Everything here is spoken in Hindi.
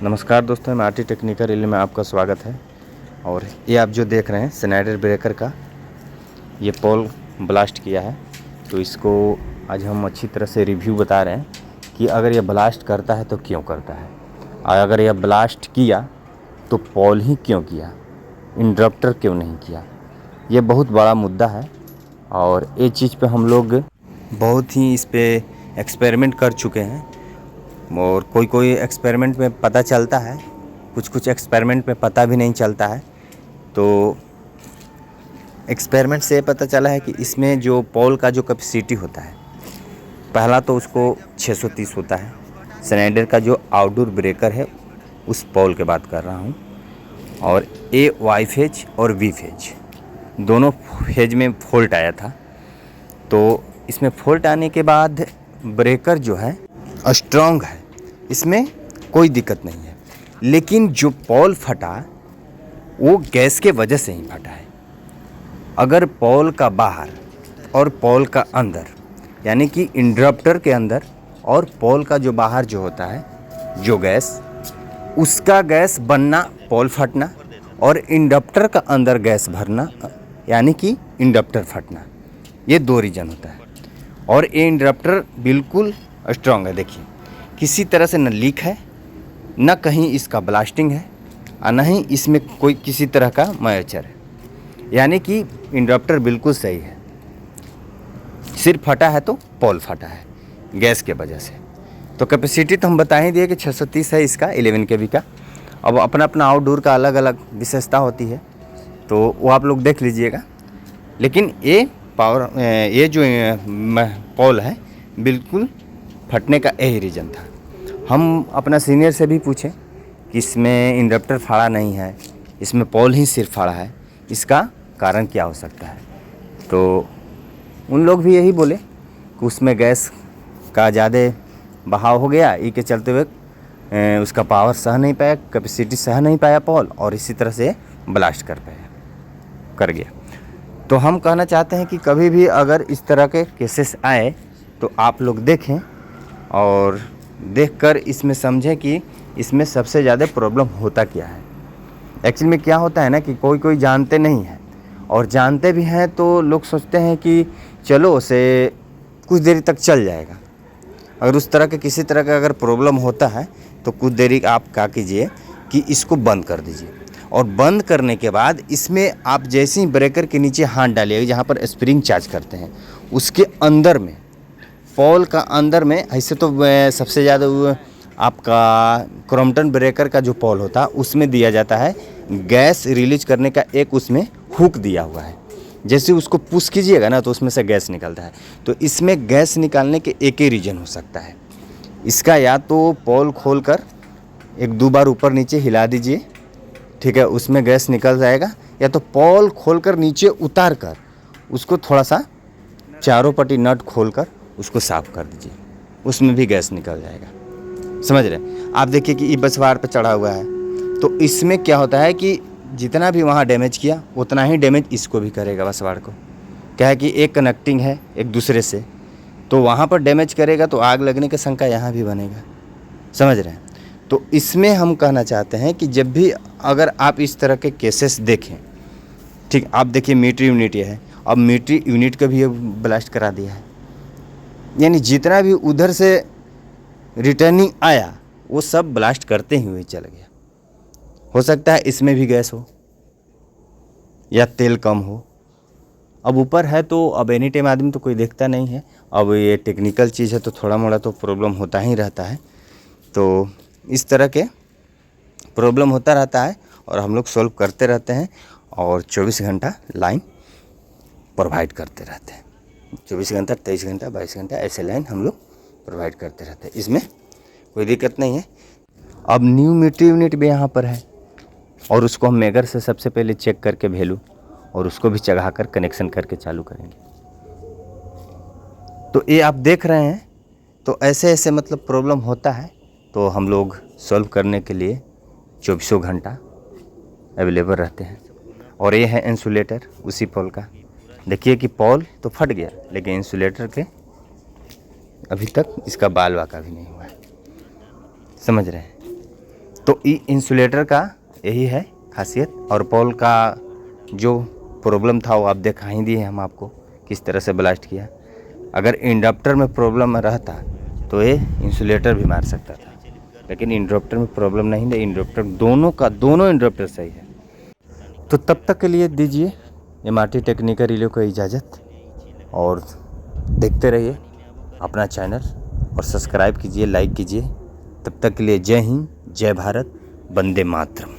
नमस्कार दोस्तों, मैं आरटी टेक्निकल रिले में आपका स्वागत है। और ये आप जो देख रहे हैं स्नाइडर ब्रेकर का ये पोल ब्लास्ट किया है। तो इसको आज हम अच्छी तरह से रिव्यू बता रहे हैं कि अगर ये ब्लास्ट करता है तो क्यों करता है, और अगर यह ब्लास्ट किया तो पोल ही क्यों किया, इंटरप्टर क्यों नहीं किया। ये बहुत बड़ा मुद्दा है और ये चीज़ पे हम लोग बहुत ही इस पे एक्सपेरिमेंट कर चुके हैं। और कोई एक्सपेरिमेंट में पता चलता है, कुछ एक्सपेरिमेंट में पता भी नहीं चलता है। तो एक्सपेरिमेंट से पता चला है कि इसमें जो पोल का जो कैपेसिटी होता है, पहला तो उसको 630 होता है। स्नाइडर का जो आउटडोर ब्रेकर है उस पोल के बात कर रहा हूँ। और ए वाई फेज और वी फेज दोनों फेज में फॉल्ट आया था। तो इसमें फॉल्ट आने के बाद ब्रेकर जो है स्ट्रॉन्ग है, इसमें कोई दिक्कत नहीं है। लेकिन जो पोल फटा वो गैस के वजह से ही फटा है। अगर पोल का बाहर और पोल का अंदर, यानी कि इंटरप्टर के अंदर और पोल का जो बाहर जो होता है जो गैस, उसका गैस बनना पोल फटना, और इंडक्टर का अंदर गैस भरना यानी कि इंडक्टर फटना, ये दो रीज़न होता है। और ये इंटरप्टर बिल्कुल स्ट्रॉन्ग है। देखिए, किसी तरह से न लीक है, न कहीं इसका ब्लास्टिंग है, और न ही इसमें कोई किसी तरह का मयचर है, यानी कि इंटरप्टर बिल्कुल सही है। सिर्फ फटा है तो पोल फटा है गैस के वजह से। तो कैपेसिटी तो हम बता ही दिए कि 630 है इसका 11 kV का। अब अपना अपना आउटडोर का अलग अलग विशेषता होती है, तो वो आप लोग देख लीजिएगा। लेकिन ये ये जो पोल है बिल्कुल फटने का यही रीज़न था। हम अपना सीनियर से भी पूछे कि इसमें इंडक्टर फाड़ा नहीं है, इसमें पोल ही सिर्फ फाड़ा है, इसका कारण क्या हो सकता है। तो उन लोग भी यही बोले कि उसमें गैस का ज़्यादा बहाव हो गया, ई के चलते हुए उसका पावर सह नहीं पाया, कैपेसिटी सह नहीं पाया पोल, और इसी तरह से ब्लास्ट कर गया। तो हम कहना चाहते हैं कि कभी भी अगर इस तरह के केसेस आए तो आप लोग देखें और देखकर इसमें समझें कि इसमें सबसे ज़्यादा प्रॉब्लम होता क्या है। एक्चुअली में क्या होता है ना कि कोई जानते नहीं है, और जानते भी हैं तो लोग सोचते हैं कि चलो उसे कुछ देरी तक चल जाएगा। अगर उस तरह के किसी तरह का अगर प्रॉब्लम होता है तो कुछ देरी आप क्या कीजिए कि इसको बंद कर दीजिए, और बंद करने के बाद इसमें आप जैसे ही ब्रेकर के नीचे हाथ डालिएगा जहाँ पर स्प्रिंग चार्ज करते हैं, उसके अंदर में पोल का अंदर में, ऐसे तो सबसे ज़्यादा आपका क्रॉम्पटन ब्रेकर का जो पोल होता है उसमें दिया जाता है गैस रिलीज करने का एक उसमें हुक दिया हुआ है। जैसे उसको पुश कीजिएगा ना तो उसमें से गैस निकलता है। तो इसमें गैस निकालने के एक ही रीज़न हो सकता है इसका, या तो पोल खोलकर एक दो बार ऊपर नीचे हिला दीजिए, ठीक है, उसमें गैस निकल जाएगा, या तो पोल खोलकर नीचे उतार कर उसको थोड़ा सा चारों पट्टी नट खोलकर उसको साफ़ कर दीजिए, उसमें भी गैस निकल जाएगा। समझ रहे? आप देखिए कि ये बसवाड़ पे चढ़ा हुआ है, तो इसमें क्या होता है कि जितना भी वहाँ डैमेज किया उतना ही डैमेज इसको भी करेगा बसवाड़ को। क्या है कि एक कनेक्टिंग है एक दूसरे से, तो वहाँ पर डैमेज करेगा तो आग लगने की शंका यहाँ भी बनेगा। समझ रहे हैं? तो इसमें हम कहना चाहते हैं कि जब भी अगर आप इस तरह के केसेस देखें, ठीक, आप देखिए मीटर यूनिट ये है, अब मीटर यूनिट का भी ये ब्लास्ट करा दिया है, यानी जितना भी उधर से रिटर्निंग आया वो सब ब्लास्ट करते ही हुए चल गया। हो सकता है इसमें भी गैस हो या तेल कम हो। अब ऊपर है तो अब एनी टाइम आदमी तो कोई देखता नहीं है। अब ये टेक्निकल चीज़ है तो थोड़ा मोड़ा तो प्रॉब्लम होता ही रहता है। तो इस तरह के प्रॉब्लम होता रहता है और हम लोग सॉल्व करते रहते हैं, और 24 घंटा लाइन प्रोवाइड करते रहते हैं। 24 घंटा 23 घंटा 22 घंटा ऐसे लाइन हम लोग प्रोवाइड करते रहते हैं, इसमें कोई दिक्कत नहीं है। अब न्यू मीटर यूनिट भी यहाँ पर है, और उसको हम मेगर से सबसे पहले चेक करके वैल्यू, और उसको भी चढ़ा कर कनेक्शन करके चालू करेंगे। तो ये आप देख रहे हैं, तो ऐसे ऐसे मतलब प्रॉब्लम होता है, तो हम लोग सॉल्व करने के लिए 24 घंटा अवेलेबल रहते हैं। और ये है इंसुलेटर उसी पोल का। देखिए कि पोल तो फट गया, लेकिन इंसुलेटर के अभी तक इसका बाल वाका भी नहीं हुआ है। समझ रहे हैं? तो इंसुलेटर का यही है खासियत। और पोल का जो प्रॉब्लम था वो आप दिखा ही दिए हम आपको किस तरह से ब्लास्ट किया। अगर इंडक्टर में प्रॉब्लम रहता तो ये इंसुलेटर भी मार सकता था, लेकिन इंडक्टर में प्रॉब्लम नहीं है। इंडक्टर दोनों इंडक्टर सही है। तो तब तक के लिए दीजिए MRT टेक्निकल रिले को इजाज़त, और देखते रहिए अपना चैनल और सब्सक्राइब कीजिए, लाइक कीजिए। तब तक के लिए जय हिंद, जय भारत, वंदे मातरम।